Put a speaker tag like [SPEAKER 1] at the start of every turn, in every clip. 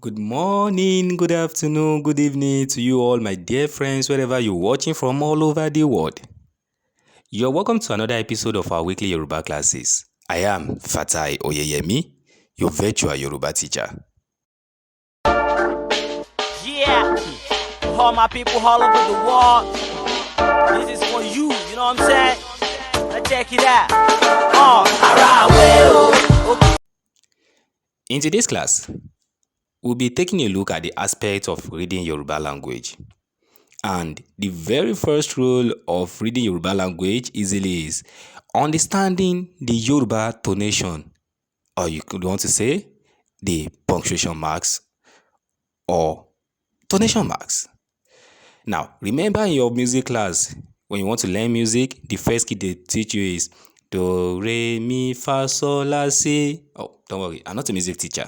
[SPEAKER 1] Good morning, good afternoon, good evening to you all, my dear friends, wherever you're watching from all over the world. You're welcome to another episode of our weekly Yoruba classes. I am Fatai Oyeyemi, your virtual Yoruba teacher.
[SPEAKER 2] Yeah, all my people all over the world. This is for you, you know what I'm saying? Let's check it out. Okay.
[SPEAKER 1] In today's class, we'll be taking a look at the aspect of reading Yoruba language. And the very first rule of reading Yoruba language easily is understanding the Yoruba tonation, or you could want to say the punctuation marks or tonation marks. Now, remember in your music class, when you want to learn music, the first key they teach you is do, re, mi, fa, sol, la, si. Oh, don't worry, I'm not a music teacher.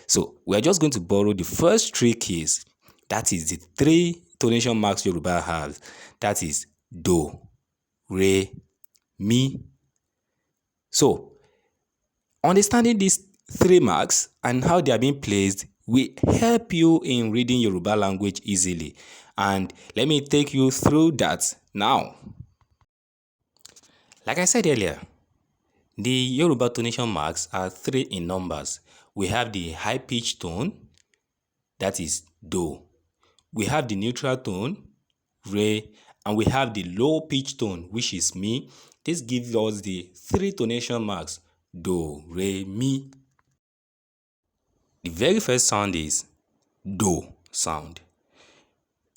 [SPEAKER 1] So, we are just going to borrow the first three keys. That is the three tonation marks Yoruba has. That is do, re, mi. So, understanding these three marks and how they are being placed will help you in reading Yoruba language easily. And let me take you through that now. Like I said earlier, the Yoruba tonation marks are three in numbers. We have the high pitch tone, that is do. We have the neutral tone, re, and we have the low pitch tone, which is mi. This gives us the three tonation marks, do, re, mi. The very first sound is do sound.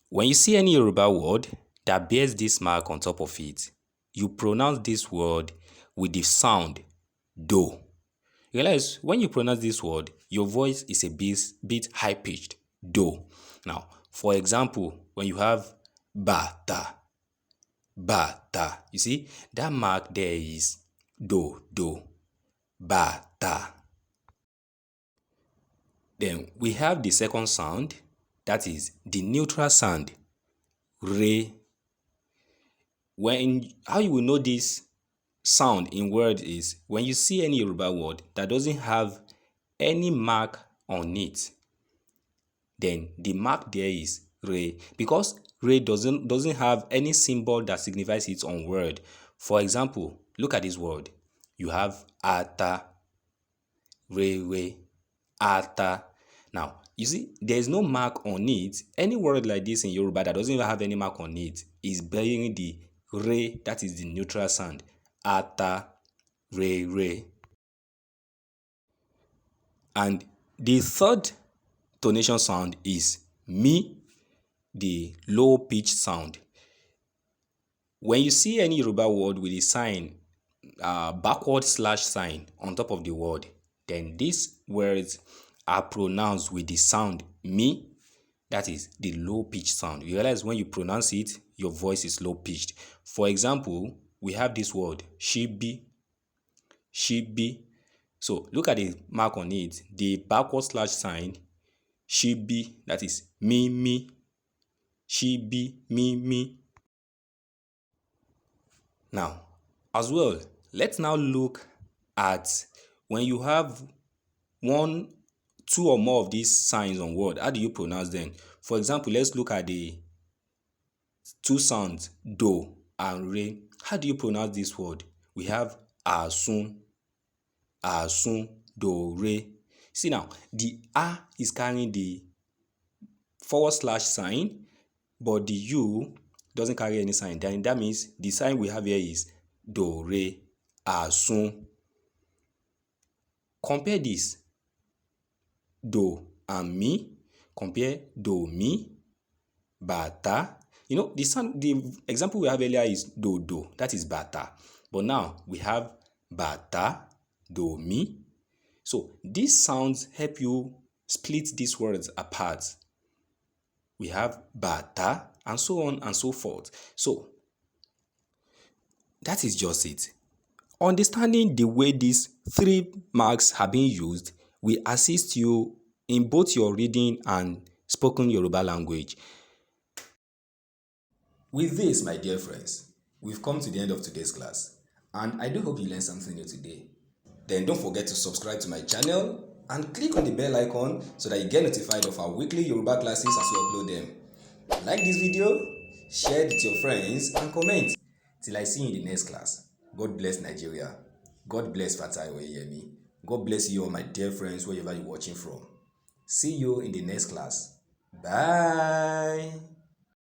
[SPEAKER 1] When you see any Yoruba word that bears this mark on top of it, you pronounce this word with the sound do. Realize when you pronounce this word, your voice is a bit high pitched, do. Now, for example, when you have bata, you see that mark there is do, bata. Then we have the second sound, that is the neutral sound, re. How you will know this sound in word is when you see any Yoruba word that doesn't have any mark on it, then the mark there is re, because re doesn't have any symbol that signifies its own word. For example, look at this word. You have ata, re, ata. Now, you see, there's no mark on it. Any word like this in Yoruba that doesn't even have any mark on it is bearing the re, that is the neutral sound. Ata, re. And the third tonation sound is mi, the low pitch sound. When you see any Yoruba word with a sign, backward slash sign on top of the word, then these words are pronounced with the sound mi, that is the low pitch sound. You realize when you pronounce it, your voice is low pitched. For example, we have this word shibi. So look at the mark on it, the backward slash sign, shibi, that is mi, shibi, mi. Now, as well, let's now look at when you have one, two or more of these signs on word, how do you pronounce them? For example, let's look at the two sounds, do and re. How do you pronounce this word? We have asun, do, re. See now, the a is carrying the forward slash sign, but the u doesn't carry any sign. Then that means the sign we have here is do, re, asun. Compare this, do and mi. Compare do, mi, bata. You know, the example we have earlier is do, that is bata. But now we have bata, do, mi. So these sounds help you split these words apart. We have bata and so on and so forth. So that is just it. Understanding the way these three marks have been used will assist you in both your reading and spoken Yoruba language. With this, my dear friends, we've come to the end of today's class, and I do hope you learned something new today. Then don't forget to subscribe to my channel and click on the bell icon so that you get notified of our weekly Yoruba classes as we upload them. Like this video, share it with your friends and comment. Till I see you in the next class. God bless Nigeria. God bless Fatai Oyeyemi. God bless you all my dear friends wherever you're watching from. See you in the next class. Bye.